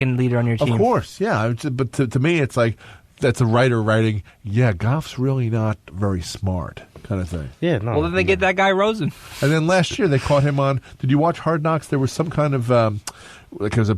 leader on your team. Of course, yeah. But to me, it's like that's a writer writing, yeah, Goff's really not very smart kind of thing. Yeah, no. Well, then they get that guy Rosen. And then last year they caught him on, did you watch Hard Knocks? There was some kind of, like it was a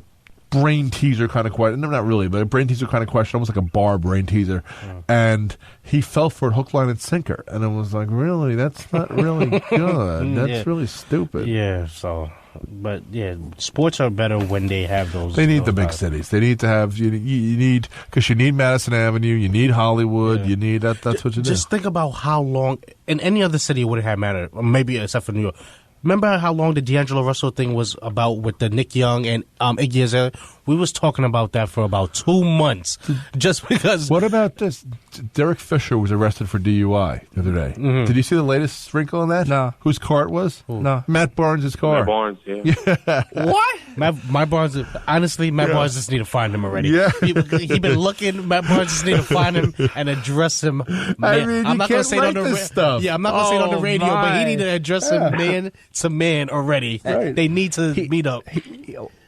brain teaser kind of question. No, not really, but a brain teaser kind of question, almost like a bar brain teaser. And he fell for it hook, line, and sinker. And I was like, really? That's not really good. That's really stupid. Yeah, so... But yeah, sports are better when they have those. They need the big cities. They need to have you need because you need Madison Avenue, you need Hollywood, you need that. That's what you do. Just think about how long in any other city it wouldn't have mattered, maybe except for New York. Remember how long the D'Angelo Russell thing was about with the Nick Young and Iggy Azalea? We was talking about that for about 2 months, just because. What about this? Derek Fisher was arrested for DUI the other day. Mm-hmm. Did you see the latest wrinkle on that? No. Whose car it was? No. Matt Barnes' car. Matt Barnes, yeah. What? Matt Barnes, honestly, Matt Barnes just need to find him already. Yeah. He been looking. Matt Barnes just need to find him and address him. Man, I mean, I'm not going to say it on the stuff. Yeah, I'm not going to say it on the radio, but he need to address him man to man already. Right. They need to meet up.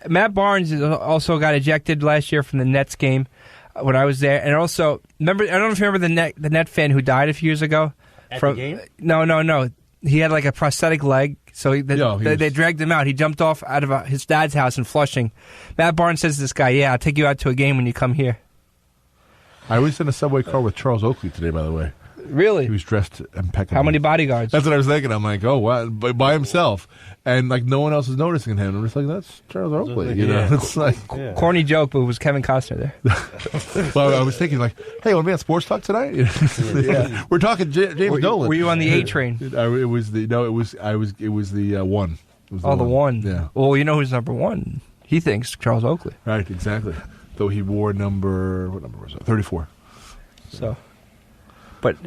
Matt Barnes also got ejected last year from the Nets game when I was there, and also remember. I don't know if you remember the Net fan who died a few years ago. The game? No. He had like a prosthetic leg, so they dragged him out. He jumped off out of his dad's house in Flushing. Matt Barnes says to this guy, "Yeah, I'll take you out to a game when you come here." I was in a subway car with Charles Oakley today, by the way. Really? He was dressed impeccably. How many bodyguards? That's what I was thinking. I'm like, oh, wow, by himself. And like no one else is noticing him. I'm just like, that's Charles Oakley. You know, it's like corny joke, but it was Kevin Costner there. Well, I was thinking like, hey, want to be on Sports Talk tonight? Yeah. We're talking James Dolan. Were you on the A train? It was the one. It was the one. Yeah. Well, you know who's number one? He thinks Charles Oakley. Right, exactly. Though he wore what number was it? 34. So, but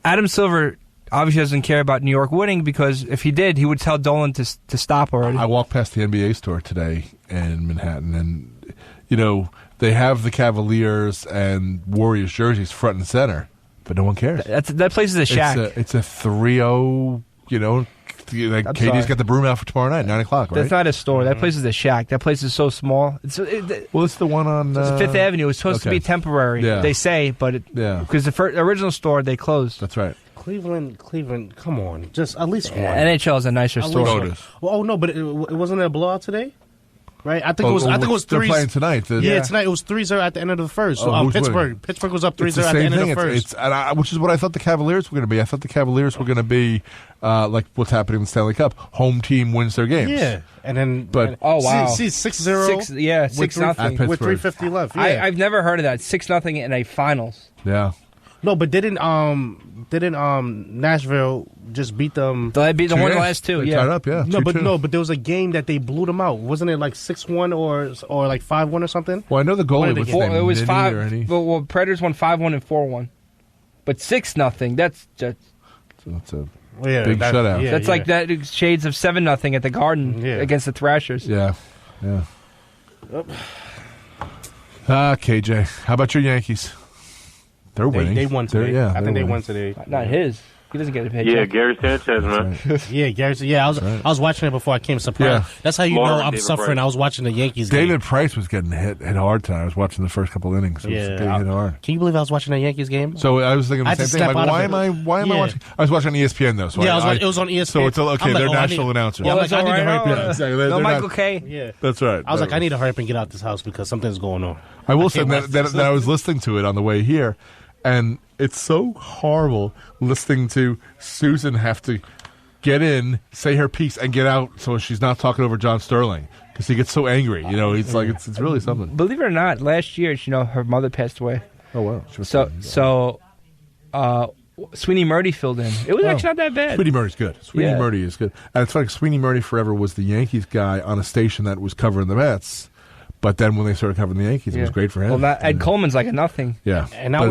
Adam Silver obviously doesn't care about New York winning because if he did, he would tell Dolan to stop already. I walked past the NBA store today in Manhattan, and you know they have the Cavaliers and Warriors jerseys front and center, but no one cares. That place is a shack. It's a 3-0. You know, like Katie's got the broom out for tomorrow night, 9 o'clock. Right? That's not a store. That place is a shack. That place is so small. It's the one on Fifth Avenue. It's supposed to be temporary. Yeah. They say, but because the original store they closed. That's right. Cleveland, come on, just at least one. NHL is a nicer store. Well, no, but it wasn't a blowout today, right? I think it was 3. They're playing tonight. Tonight it was 3-0 at the end of the first. Pittsburgh was up 3-0 at the end of the first. Which is what I thought the Cavaliers were going to be. I thought the Cavaliers were going to be like what's happening in the Stanley Cup. Home team wins their games. Yeah, and then 6-0. 6-0 with 3:50 left. Yeah. I've never heard of that. 6-0 in a finals. Yeah. No, but didn't Nashville just beat them? They beat them one of the last two. They tied up, yeah. But there was a game that they blew them out. Wasn't it like 6-1 or like 5-1 or something? Well, I know the goalie was it was 5. Well, Predators won 5-1 and 4-1, but 6-0. That's just that's a big shutout. Yeah, that's like that shades of 7-0 at the Garden against the Thrashers. Yeah. KJ, how about your Yankees? They're winning. They won today. I think they won today. Not his. He doesn't get a paycheck. Yeah, Gary Sanchez, man. Right. Yeah, Gary. Yeah, I was watching it before I came surprised. Yeah. That's how you know I'm David suffering. Price. I was watching the Yankees game. David Price was getting hit hard tonight. I was watching the first couple innings. It was getting hit hard. Can you believe I was watching the Yankees game? So I was thinking the same thing. Like, why am I watching? I was watching ESPN though. So it was on ESPN. So it's okay. They're national announcers. Yeah, I need to hurry up. No Michael Kay. Yeah, that's right. I was like, I need to hurry up and get out this house because something's going on. I will say that I was listening to it on the way here, and it's so horrible listening to Susan have to get in, say her piece, and get out so she's not talking over John Sterling because he gets so angry. You know, it's like it's really something. Believe it or not, last year, her mother passed away. Oh wow! So Sweeney Murdy filled in. It was actually not that bad. Sweeney Murdy's good. Sweeney Murdy is good, and it's like Sweeney Murdy forever was the Yankees guy on a station that was covering the Mets. But then when they started covering the Yankees, it was great for him. Well, Ed Coleman's like a nothing. Yeah, and I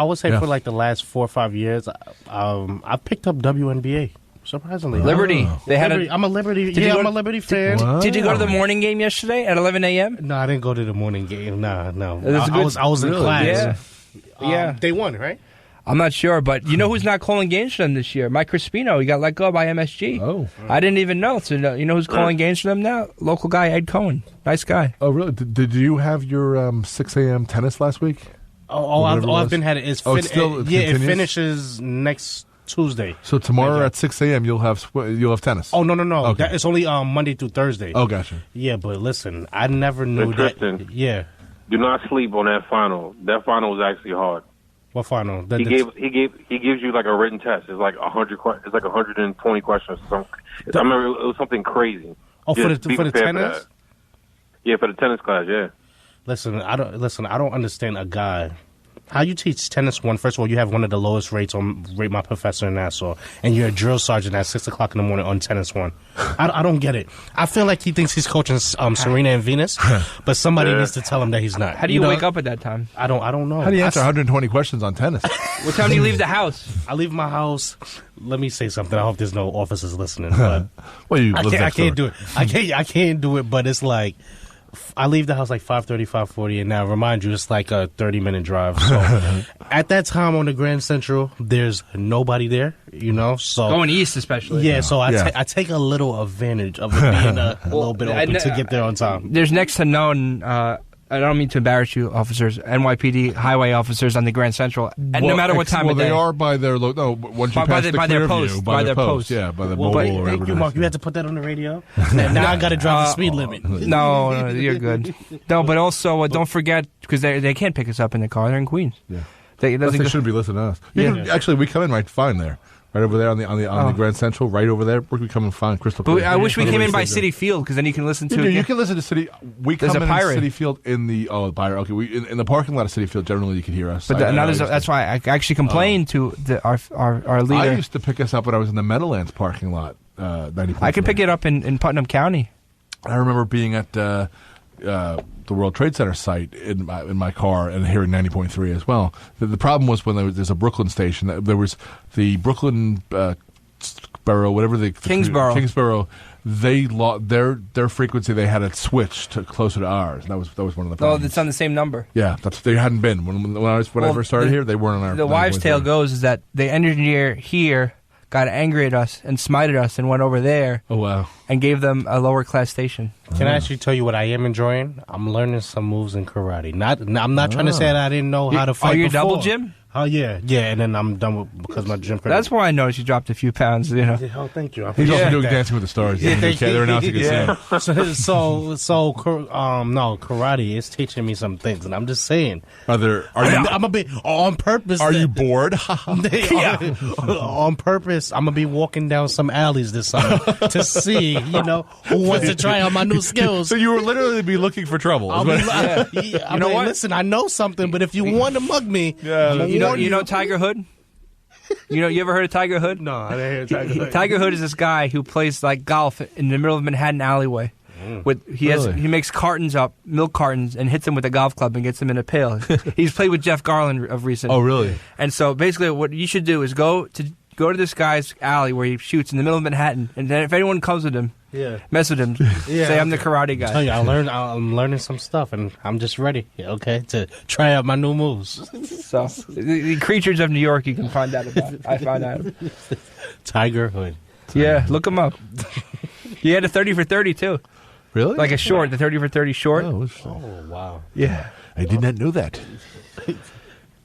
would say for like the last 4 or 5 years, I picked up WNBA. Surprisingly, Liberty. They had. I'm a Liberty. I'm a Liberty fan. Wow. Did you go to the morning game yesterday at 11 a.m.? No, I didn't go to the morning game. No. I was in class. Yeah. They won, right? I'm not sure, but you know who's not calling games for them this year? Mike Crispino. He got let go by MSG. Oh. I didn't even know. So you know who's calling games for them now? Local guy, Ed Cohen. Nice guy. Oh, really? Did you have your 6 a.m. tennis last week? I've been had it. It continues? Finishes next Tuesday. So tomorrow at 6 a.m. you'll have tennis. Oh, no. Okay. It's only Monday through Thursday. Oh, gotcha. Yeah, but listen, I never knew Tristan, Yeah. do not sleep on that final. That final was actually hard. What final? He gives you like a written test. It's like 100. It's like 120 questions. I remember it was something crazy. Oh, for the tennis? Yeah, for the tennis class. Yeah. Listen, I don't understand a guy. How you teach tennis 1? First of all, you have one of the lowest rates on Rate My Professor in Nassau, and you're a drill sergeant at 6 o'clock in the morning on tennis 1. I don't get it. I feel like he thinks he's coaching Serena and Venus, but somebody needs to tell him that he's not. How do you wake up at that time? I don't know. How do you answer 120 questions on tennis? What time do you leave the house? I leave my house. Let me say something. I hope there's no officers listening. But Well, you live I can't door. do it. I can't do it. But it's like I leave the house like 5:30, 5:40, and now remind you, it's like a 30-minute drive. So at that time on the Grand Central, there's nobody there. So Going east, especially. Yeah, so I take a little advantage of it being a little bit open to get there on time. There's next to none. I don't mean to embarrass you, officers, NYPD highway officers on the Grand Central, and no matter what time of day. Well, they are by their once you pass the their Clearview, post, by their post, post. yeah, by the Well, mobile. or thank whatever you, it is. Mark. You had to put that on the radio. Now I got to drive the speed limit. No, you're good. No, but also don't forget, because they can't pick us up in the car. They're in Queens. Yeah. They shouldn't be listening to us. Actually, we come in right fine there. Right over there on the Grand Central, right over there. We come in fine, crystal clear. But I wish we came in by City Field, because then you can listen to it. You can listen to City. We There's come a in pirate. City Field in the Pirate. Okay, in the parking lot of City Field. Generally, you can hear us. But that's why I actually complained to our leader. I used to pick us up when I was in the Meadowlands parking lot. 90. I could pick it up in Putnam County. I remember being at the World Trade Center site in my car and hearing 90.3 as well. The problem was when there's a Brooklyn station. There was the Brooklyn borough, whatever Kingsborough. They their frequency. They had it switched to closer to ours. That was one of the problems. Oh, it's on the same number. Yeah, they hadn't been when I first started here. They weren't on our. The wives' tale goes is that the engineer here got angry at us and smited us and went over there. Oh wow! And gave them a lower class station. Can I actually tell you what I am enjoying? I'm learning some moves in karate. I'm not trying to say that I didn't know how to fight. Are you before. Double gym? Oh yeah, and then I'm done because my gym. That's why I noticed you dropped a few pounds. Oh, thank you. He's also doing Dancing with the Stars. Yeah, they're announcing it soon. So karate is teaching me some things, and I'm just saying. I'm gonna be on purpose. Are you bored? On purpose, I'm gonna be walking down some alleys this summer to see, who wants to try out my new skills. So you will literally be looking for trouble. You know what? Listen, I know something, but if you want to mug me, you know Tiger Hood? You ever heard of Tiger Hood? No, I didn't hear Tiger Hood. Tiger Hood is this guy who plays like golf in the middle of Manhattan alleyway. He makes milk cartons, and hits them with a golf club and gets them in a pail. He's played with Jeff Garland of recent. Oh, really? And so basically, what you should do is go to this guy's alley where he shoots in the middle of Manhattan, and then if anyone comes with him, mess with him, say I'm the karate guy. Tell you, I'm learning some stuff, and I'm just ready, to try out my new moves. So the creatures of New York, you can find out about. I found out. Tiger Hood. Yeah, look him up. He had a 30 for 30 too. Really? Like a short, the 30 for 30 short. Oh wow. Yeah, I did not know that.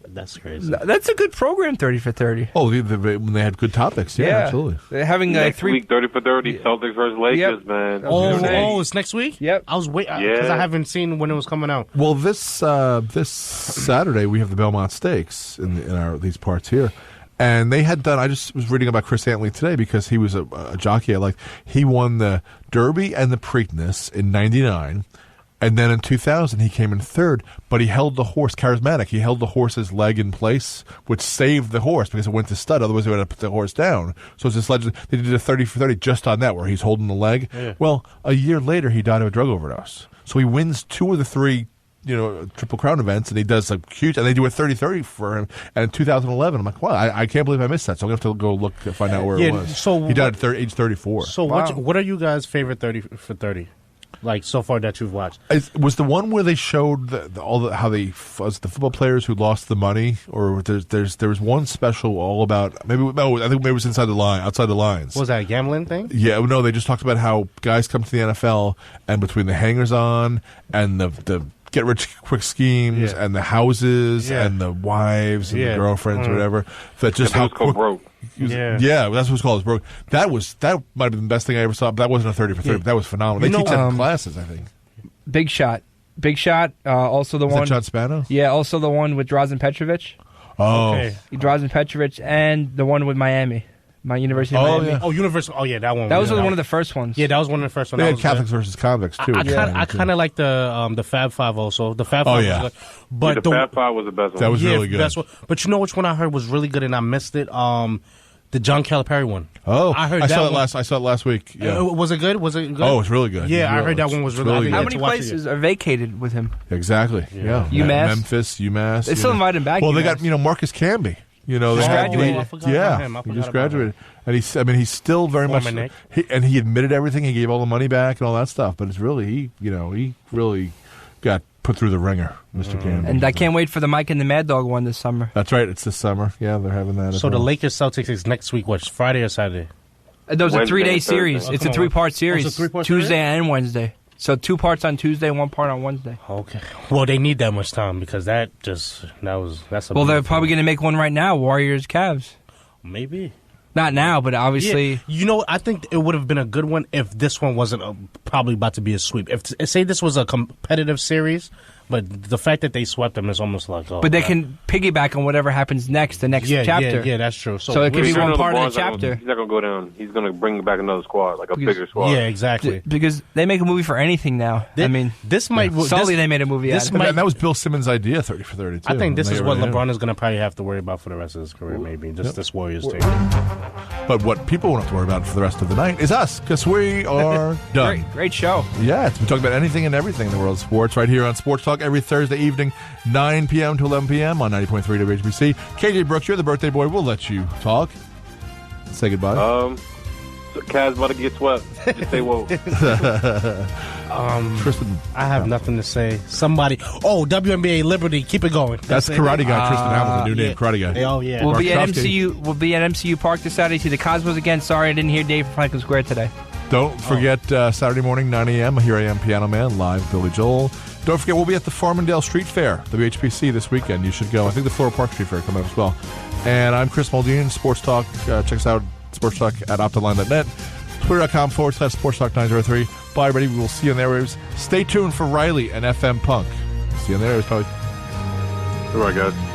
That's crazy. That's a good program, 30 for 30. Oh, when they had good topics. Yeah, absolutely. They're having next week, 30 for 30, Celtics versus Lakers, man. Oh, it's next week? Yep. I was waiting because I haven't seen when it was coming out. Well, this Saturday we have the Belmont Stakes in these parts here. And they had done, I just was reading about Chris Antley today because he was a jockey I liked. He won the Derby and the Preakness in 99. And then in 2000, he came in third, but he held the horse, charismatic. He held the horse's leg in place, which saved the horse because it went to stud. Otherwise, they would have put the horse down. So it's this legend. They did a 30 for 30 just on that, where he's holding the leg. Yeah. Well, a year later, he died of a drug overdose. So he wins 2 of the 3, Triple Crown events, and he does a huge, and they do a 30-30 for him. And in 2011, I'm like, wow, I can't believe I missed that. So I'm going to have to go look to find out where it was. So he died at age 34. So what are you guys' favorite 30 for 30? like so far that you've watched? Was the one where they showed how they was the football players who lost the money, or there was one special all about I think maybe it was outside the lines. Was that a gambling thing? Yeah, no, they just talked about how guys come to the NFL and between the hangers on and the get rich quick schemes and the houses and the wives and the girlfriends or whatever, that just how quick. Broke. Yeah, that's what it's called. It's broke. That might have been the best thing I ever saw. But that wasn't a 30 for 30. But that was phenomenal. They teach that in classes, I think. Big Shot. Also the one. Is that John Spano? Yeah, also the one with Drazen Petrovic. Oh, Okay. Drazen Petrovic, and the one with Miami. My University of Miami. yeah. Oh, Universal. Oh, yeah, that one. That was one of the first ones. Yeah, that was one of the first ones. they That had was Catholics good. versus convicts too. I kind of like the Fab Five also. The Fab Five was good. But the Fab Five was the best one. That was really good. That's what, but you know which one I heard was really good and I missed it? The John Calipari one. Oh, I heard I that saw one. I saw it last week. Yeah. Was it good? Was it good? Oh, it's really good. Yeah, I heard that one was really good. good. How Yeah, many to watch it, places are vacated with him? Exactly. Yeah. UMass? Memphis, UMass. They still invite him back. Well, they UMass. got Marcus Camby. They Just had graduated. I forgot about him. I he forgot just about graduated, and he's still very Former much. Nick. He admitted everything. He gave all the money back and all that stuff. But it's really he really got put through the ringer, Mr. Camby. And I can't wait for the Mike and the Mad Dog one this summer. That's right. It's this summer. Yeah, they're having that. So as the well. Lakers Celtics is next week. What, Friday or Saturday? That was a Wednesday 3-day and series. Thursday. It's a 3-part it's series. a 3-part Tuesday series? and Wednesday. So 2 parts on Tuesday, 1 part on Wednesday. Okay. Well, they need that much time because that's a. Well, they're probably going to make one right now. Warriors, Cavs. maybe. Not now, but obviously. Yeah. I think it would have been a good one if this one wasn't probably about to be a sweep. If say this was a competitive series, but the fact that they swept them is almost like. Oh, But they can piggyback on whatever happens next, the next chapter. Yeah, that's true. So it could be He's one not part of gonna- the chapter. He's not going to go down. He's going to bring back another squad, like a Because- bigger squad. Yeah, exactly. Because they make a movie for anything now. I mean, this might. Sully, they made a movie this out of. might- and that was Bill Simmons' idea, 30 for 30. Too. I think this is what Yeah. LeBron is going to probably have to worry about for the rest of his career, maybe. Just this Warriors team. But what people won't have to worry about for the rest of the night is us, because we are done. Great show. Yeah, we talk about anything and everything in the world of sports right here on Sports Talk every Thursday evening, 9 p.m. to 11 p.m. on 90.3 WHPC. KJ Brooks, you're the birthday boy. We'll let you talk. Say goodbye. So Cavs about to get swept. Just stay woke. Tristan. I have nothing to say. Somebody. Oh, WNBA Liberty. Keep it going. That's it. Karate Guy, Tristan Hamilton, new name, Karate Guy. Oh, yeah. We'll be at Markowski. MCU Park this Saturday. See the Cosmos again. Sorry I didn't hear Dave from Franklin Square today. Don't forget Saturday morning, 9 a.m., Here I Am Piano Man, live with Billy Joel. Don't forget, we'll be at the Farmingdale Street Fair, WHPC, this weekend. You should go. I think the Floral Park Street Fair coming up as well. And I'm Chris Muldoon, Sports Talk. Check us out, Sports Talk at optaline.net, twitter.com/Sports Talk 903. Bye, everybody. We will see you on the airwaves. Stay tuned for Riley and FM Punk. See you on the airwaves, probably. All right, guys.